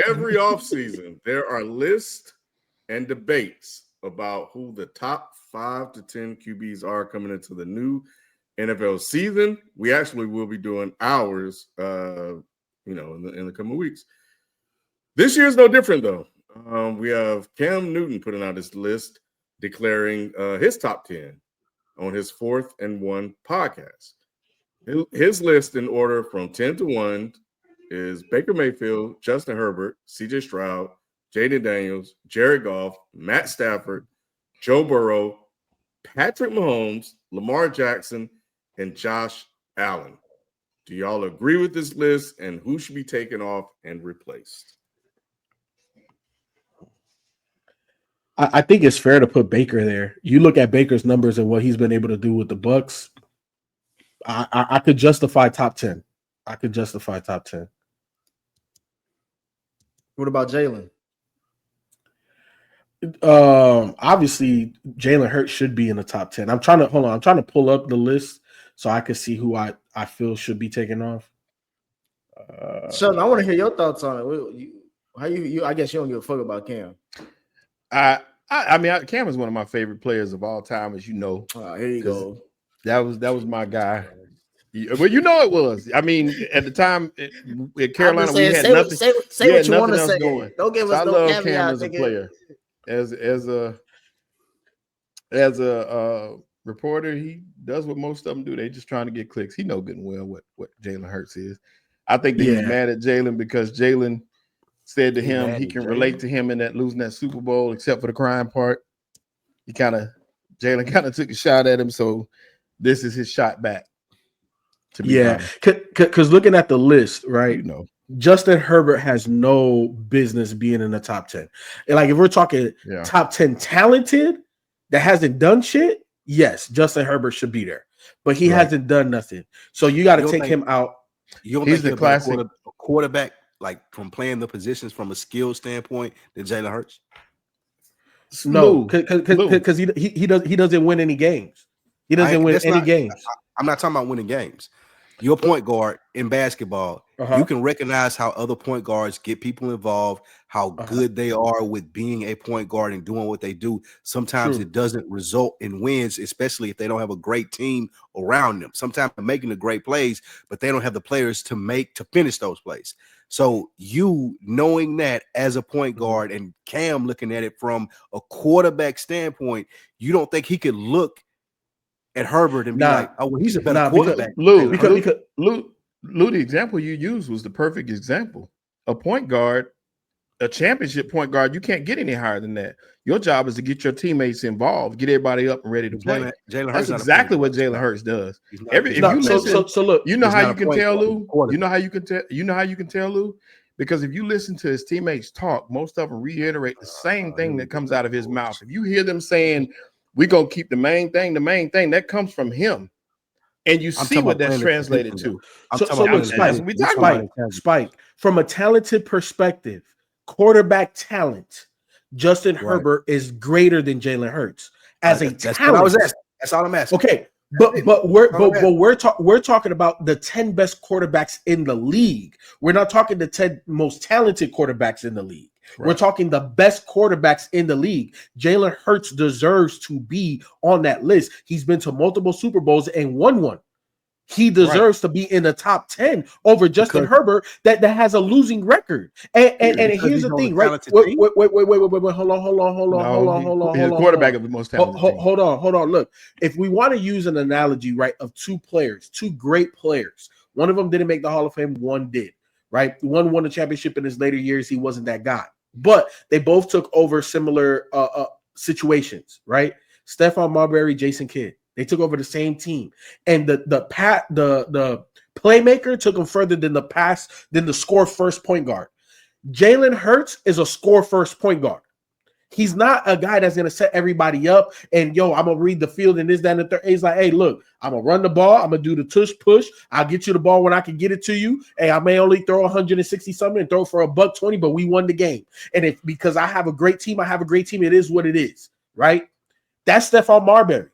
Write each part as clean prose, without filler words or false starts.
Every offseason, there are lists and debates about who the top 5 to 10 QBs are coming into the new NFL season. We actually will be doing ours, in the coming weeks. This year is no different, though. We have Cam Newton putting out his list, declaring his top 10 on his 4th and 1 podcast. His list in order from 10 to 1 is Baker Mayfield, Justin Herbert, CJ Stroud, Jayden Daniels, Jared Goff, Matt Stafford, Joe Burrow, Patrick Mahomes, Lamar Jackson, and Josh Allen. Do y'all agree with this list, and who should be taken off and replaced? I think it's fair to put Baker there. You look at Baker's numbers and what he's been able to do with the Bucks. I could justify top 10. I could justify top 10. What about Jalen? Obviously, Jalen Hurts should be in the top 10. I'm trying to pull up the list so I can see who I feel should be taken off. Sheldon, I want to hear your thoughts on it. I guess you don't give a fuck about Cam. I mean, Cam is one of my favorite players of all time, as you know. Here you go. That was my guy. Well, you know it was. I mean, at the time at Carolina, we had nothing. Say what you want to say. Going. Don't give us I no love caveat. Cam as a player. As a reporter, he does what most of them do. They just trying to get clicks. He know good and well what Jalen Hurts is. I think that he's mad at Jalen because Jalen said to him he can relate to him in that losing that Super Bowl, except for the crying part. Jalen kind of took a shot at him, so this is his shot back. Because looking at the list, right? You know, Justin Herbert has no business being in the top 10. And like if we're talking top 10 talented that hasn't done shit, yes, Justin Herbert should be there. But he hasn't done nothing. So you got to take him out. You don't He's think the classic quarterback, like from playing the positions from a skill standpoint, than Jalen Hurts? No, because he doesn't win any games. He doesn't win any games. I'm not talking about winning games. Your point guard in basketball, you can recognize how other point guards get people involved, how good they are with being a point guard and doing what they do. Sometimes it doesn't result in wins, especially if they don't have a great team around them. Sometimes they're making the great plays, but they don't have the players to finish those plays. So you knowing that as a point guard and Cam looking at it from a quarterback standpoint, you don't think he could look at Herbert and be like, oh, well, he's a better quarterback. Lou, the example you used was the perfect example. A point guard, a championship point guard, you can't get any higher than that. Your job is to get your teammates involved, get everybody up and ready to play. That's exactly what Jalen Hurts does. Look, you know how you can tell, Lou? You know how you can tell, Lou? Because if you listen to his teammates talk, most of them reiterate the same thing that comes out of his mouth. If you hear them saying, we're going to keep the main thing, that comes from him. And you see what that's translated to. Spike, from a talented perspective, quarterback talent, Justin Herbert is greater than Jalen Hurts as a that's talent. What I was asking. That's all I'm asking. Okay, but we're talking about the 10 best quarterbacks in the league. We're not talking the 10 most talented quarterbacks in the league. Right. We're talking the best quarterbacks in the league. Jalen Hurts deserves to be on that list. He's been to multiple Super Bowls and won one. He deserves to be in the top 10 over Justin Herbert that has a losing record. And here's the thing, right? Wait, hold on. He's a quarterback of the most talented team. Hold on. Look, if we want to use an analogy, right, of two great players, one of them didn't make the Hall of Fame, one did, right? One won the championship in his later years. He wasn't that guy. But they both took over similar situations, right? Stephon Marbury, Jason Kidd. They took over the same team. And the playmaker took them further than the score first point guard. Jalen Hurts is a score first point guard. He's not a guy that's going to set everybody up and, I'm going to read the field and this, that, and the third. He's like, hey, look, I'm going to run the ball. I'm going to do the tush push. I'll get you the ball when I can get it to you. Hey, I may only throw 160-something and throw for $120, but we won the game. And because I have a great team, it is what it is, right? That's Stephon Marbury.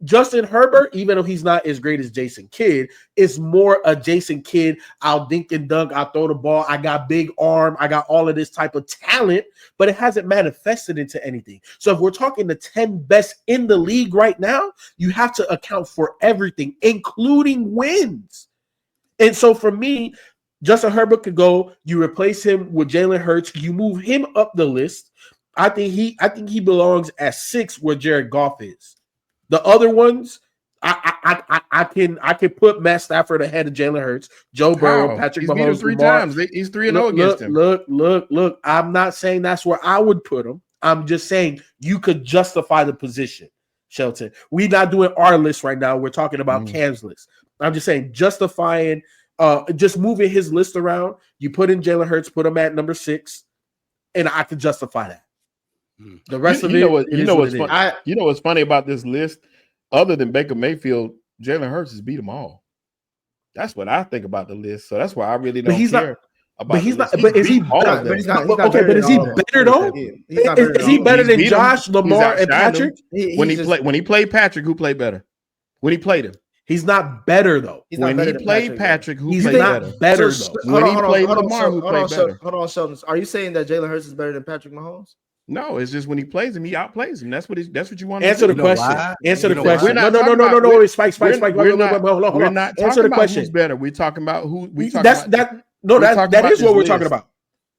Justin Herbert, even though he's not as great as Jason Kidd, is more a Jason Kidd. I'll dink and dunk. I'll throw the ball. I got big arm. I got all of this type of talent, but it hasn't manifested into anything. So if we're talking the 10 best in the league right now, you have to account for everything, including wins. And so for me, Justin Herbert could go. You replace him with Jalen Hurts. You move him up the list. I think he belongs at 6 where Jared Goff is. The other ones, I can put Matt Stafford ahead of Jalen Hurts, Joe Burrow, Patrick He's beat Mahomes, him 3 Lamar. times. He's 3-0 against him. Look. I'm not saying that's where I would put him. I'm just saying you could justify the position, Shelton. We're not doing our list right now. We're talking about Cam's list. I'm just saying justifying, just moving his list around. You put in Jalen Hurts, put him at number 6, and I could justify that. The rest of it, what's funny about this list, other than Baker Mayfield, Jalen Hurts has beat them all. That's what I think about the list. So that's why I really don't care about. But he's not. But is he? But is he better though? Is he better than Josh, Lamar, and Patrick? When he played Patrick, who played better? When he played him, he's not better though. When he played Patrick, who played better? When he played Lamar, who played better? Hold on, Sheldon. Are you saying that Jalen Hurts is better than Patrick Mahomes? No, it's just when he plays him, he outplays him. That's what you want. Answer the question. Answer the question. No. Spike. We're not answer the question. Who's better? We're talking about who. That is what we're talking about.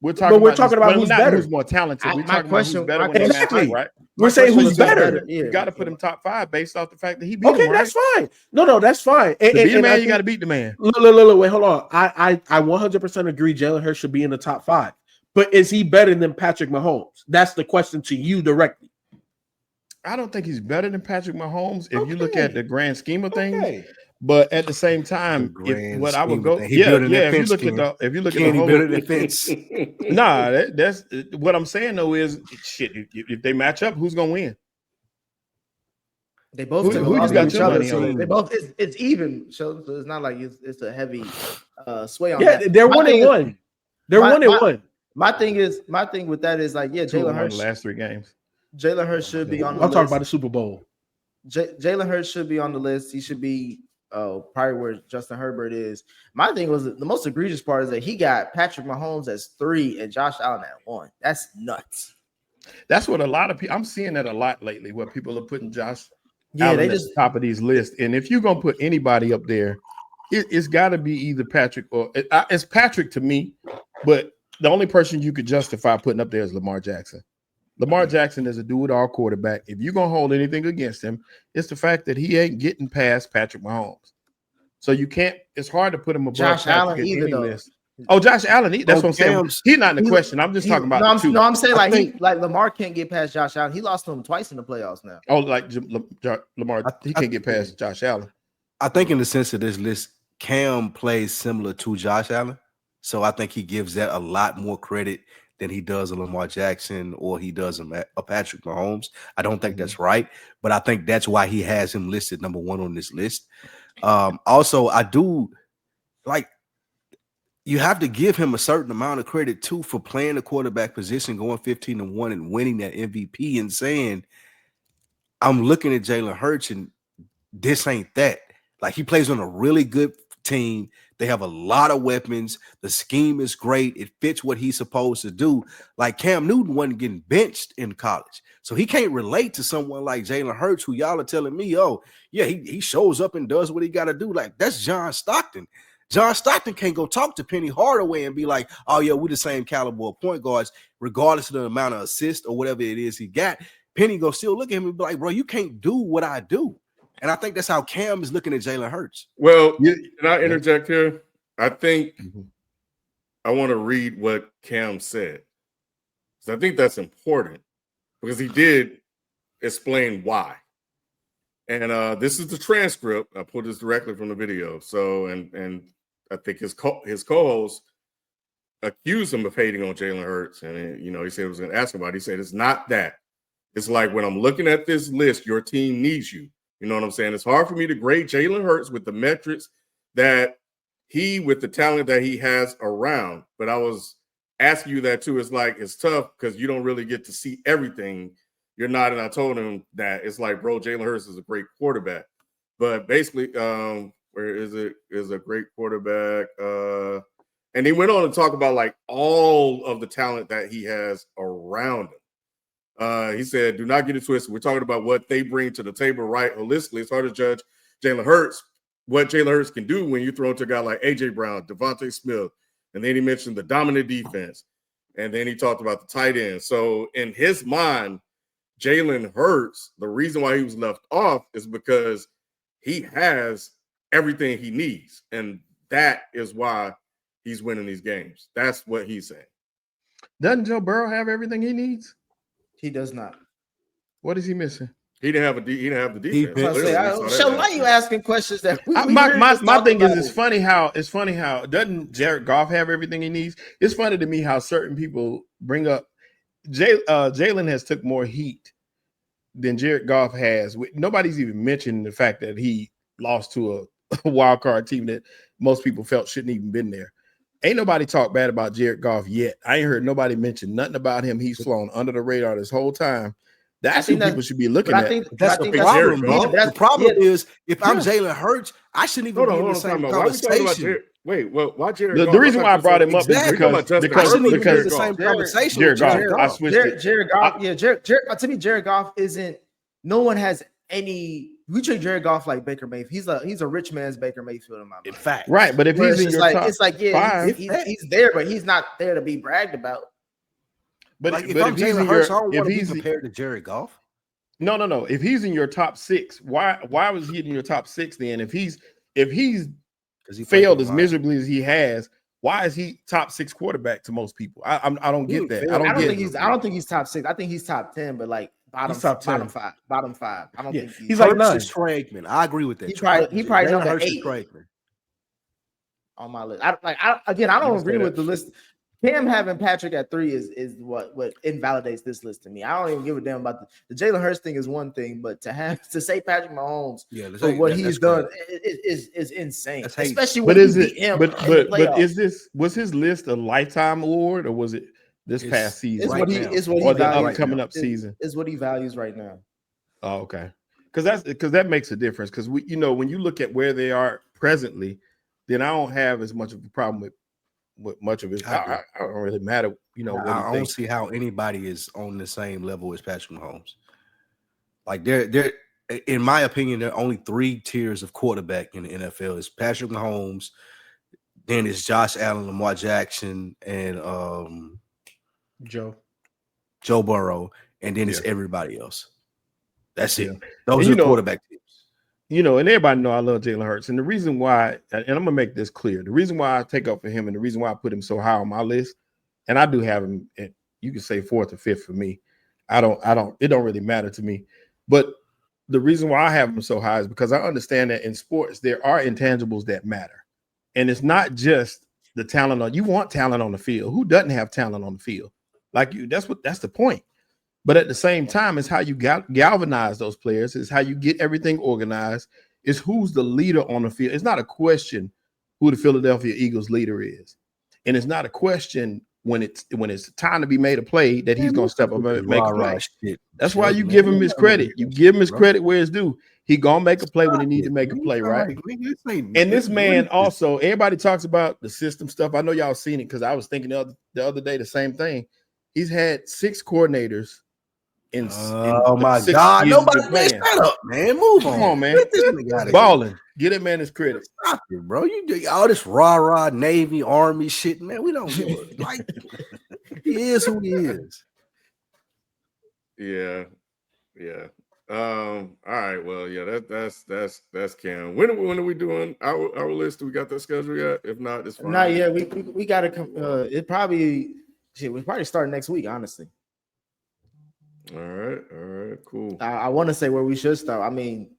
We're talking about who's better, who's more talented. We're talking about who's better. Exactly. Right? We're saying who's better. You got to put him top 5 based off the fact that he beat him. Okay, that's fine. No, that's fine. To beat the man, you got to beat the man. Look, wait, hold on. I 100% agree. Jalen Hurts should be in the top 5. But is he better than Patrick Mahomes? That's the question to you directly. I don't think he's better than Patrick Mahomes if you look at the grand scheme of things. But at the same time, what I would go, if you look at the whole defense, that's what I'm saying though is shit. If they match up, who's gonna win? They both who you got your money on? They both it's even, so it's not like it's a heavy sway on. Yeah, they're 1-1. They're 1-1. My thing with that is like, Jalen Hurts. The last 3 games. Jalen Hurts should be on the list. I'm talking about the Super Bowl. Jalen Hurts should be on the list. He should be probably where Justin Herbert is. My thing was the most egregious part is that he got Patrick Mahomes as 3 and Josh Allen at 1. That's nuts. That's what a lot of people. I'm seeing that a lot lately, where people are putting Josh Allen at the top of these lists. And if you're gonna put anybody up there, it's got to be either Patrick or it's Patrick to me, but the only person you could justify putting up there is Lamar Jackson. Lamar Jackson is a do-it-all quarterback. If you're going to hold anything against him, it's the fact that he ain't getting past Patrick Mahomes. So you can't – it's hard to put him above Josh Patrick Allen at either, any though. list. Oh, Josh Allen. That's what I'm saying. He's not in the question. I'm just talking about the two. No, I'm saying like Lamar can't get past Josh Allen. He lost to him twice in the playoffs now. Oh, like Lamar, he can't get past Josh Allen. I think in the sense of this list, Cam plays similar to Josh Allen. So I think he gives that a lot more credit than he does a Lamar Jackson or he does a Patrick Mahomes. I don't think that's right, but I think that's why he has him listed number 1 on this list. Also, I do like you have to give him a certain amount of credit too for playing the quarterback position, going 15-1 and winning that MVP and saying, I'm looking at Jalen Hurts and this ain't that. Like he plays on a really good team. They have a lot of weapons. The scheme is great. It fits what he's supposed to do. Like Cam Newton wasn't getting benched in college. So he can't relate to someone like Jalen Hurts, who y'all are telling me, he shows up and does what he got to do. Like that's John Stockton. John Stockton can't go talk to Penny Hardaway and be like, oh, yeah, we're the same caliber of point guards, regardless of the amount of assists or whatever it is he got. Penny go still look at him and be like, bro, you can't do what I do. And I think that's how Cam is looking at Jalen Hurts. Well, can I interject here? I think I want to read what Cam said. So I think that's important because he did explain why. And this is the transcript. I pulled this directly from the video. So, and I think his co-host accused him of hating on Jalen Hurts. And, he said he was going to ask about it. He said, it's not that. It's like when I'm looking at this list, your team needs you. You know what I'm saying? It's hard for me to grade Jalen Hurts with the metrics that with the talent that he has around. But I was asking you that too. It's like, it's tough because you don't really get to see everything you're not. And I told him that it's like, bro, Jalen Hurts is a great quarterback. But basically, where is it? Is a great quarterback. And he went on to talk about like all of the talent that he has around him. He said, do not get it twisted. We're talking about what they bring to the table, right? Holistically, it's hard to judge Jalen Hurts, what Jalen Hurts can do when you throw it to a guy like A.J. Brown, Devontae Smith. And then he mentioned the dominant defense. And then he talked about the tight end. So in his mind, Jalen Hurts, the reason why he was left off is because he has everything he needs. And that is why he's winning these games. That's what he's saying. Doesn't Joe Burrow have everything he needs? He does not. What is he missing? He didn't have the defense. So why are you asking questions that my thing is it's funny how doesn't Jared Goff have everything he needs? It's funny to me how certain people bring up Jalen has took more heat than Jared Goff has. Nobody's even mentioned the fact that he lost to a wild card team that most people felt shouldn't even been there. Ain't nobody talked bad about Jared Goff yet. I ain't heard nobody mention nothing about him. He's flown under the radar this whole time. That's who people should be looking at. That's the problem, bro. The problem is if I'm Jalen Hurts, I shouldn't even be in the same conversation. Why Jared Goff? The reason why I brought him up is because the same conversation. Jared Goff. I switched it. Jared Goff. Yeah, to me, Jared Goff isn't. No one has any. We treat Jared Goff like Baker Mayfield. He's a rich man's Baker Mayfield in my mind. In fact, right. But if he's in your top, it's like he's there, but he's not there to be bragged about. But like, if I'm Jalen Hurts, I don't want to be compared to Jared Goff. No. If he's in your top 6, why was he in your top 6 then? If he's failed as miserably as he has, why is he top 6 quarterback to most people? I don't get that. I don't think he's top 6. I think he's top 10, but like bottom 5. I don't think he's like 9. Troy Aikman. I agree with that. He probably number 8 on my list. I don't agree with the list. Him having Patrick at 3 is what invalidates this list to me. I don't even give a damn about the Jalen Hurts thing is one thing, but to say Patrick Mahomes for what he's done is insane. Especially when was his list a lifetime award or was it this past season? It's what or the upcoming up season is what he values right now. Oh, okay. Because that makes a difference. Because when you look at where they are presently, then I don't have as much of a problem with much of it. I don't really matter, I don't see how anybody is on the same level as Patrick Mahomes. Like they're in my opinion, there are only 3 tiers of quarterback in the NFL. It's Patrick Mahomes, then it's Josh Allen, Lamar Jackson, and Joe Burrow, and then it's everybody else. That's it. Those are quarterback teams. And everybody know I love Jalen Hurts. And the reason why, and I'm going to make this clear, the reason why I take up for him and the reason why I put him so high on my list, and I do have him, you can say 4th or 5th for me. It don't really matter to me. But the reason why I have him so high is because I understand that in sports, there are intangibles that matter. And it's not just the talent you want talent on the field. Who doesn't have talent on the field? Like you, that's the point. But at the same time, it's how you galvanize those players. It's how you get everything organized. It's who's the leader on the field. It's not a question who the Philadelphia Eagles leader is. And it's not a question when it's time to be made a play that he's going to step up and make a play. That's why you give him his credit. You give him his credit where it's due. He going to make a play when he need to make a play, right? And this man also, everybody talks about the system stuff. I know y'all seen it because I was thinking the other day the same thing. He's had 6 coordinators. Oh my God! Nobody messed that up, man. Move on. Come on, man. Balling. Get that man his credit. Stop it, bro. You do all this rah Navy Army shit, man. We don't give a like. He is who he is. Yeah. All right. Well, yeah. That's Cam. When are we doing our list? Do we got that schedule yet? If not, it's fine. Not yet. We got to come. We'll probably start next week. Honestly. All right, cool. I want to say where we should start. I mean,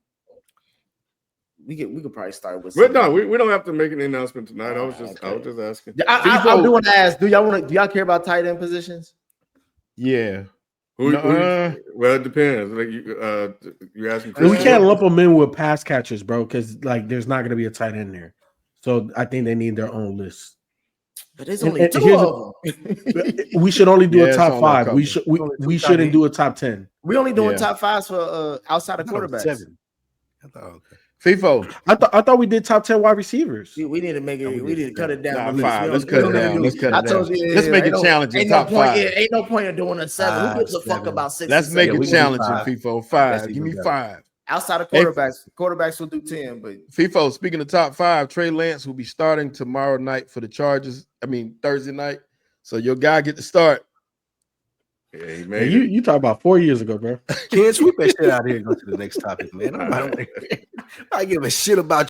we could probably start with. No, we don't have to make an announcement tonight. I was just asking. I do want to ask. Do y'all care about tight end positions? Yeah. Well, it depends. Like you asking. We can't lump them in with pass catchers, bro, because like there's not going to be a tight end there. So I think they need their own list. But there's only 2 of them. We should only do a top 5. We shouldn't do a top 10. We only doing Yeah. top fives for outside of I thought it was quarterbacks. 7. I thought, okay. FIFO. I thought we did top 10 wide receivers. We need to make it. No, we we need to cut it down. Nah, a little. 5. Let's We cut it don't down. do- Let's cut I it told down. you. Let's make ain't it challenging. Ain't Top no point. 5. Ain't no point in doing a 7. Who gives a fuck 7. about 6? Let's make Yeah, it we can do challenging, 5. FIFO. That's 5. Give me even better. 5. Outside of Hey, quarterbacks will do 10. But FIFO, speaking of top 5, Trey Lance will be starting tomorrow night for the Chargers. Thursday night. So your guy get to start. Yeah, he Man, made you talked about 4 years ago, bro. Can't sweep that shit out here and go to the next topic, man. I give a shit about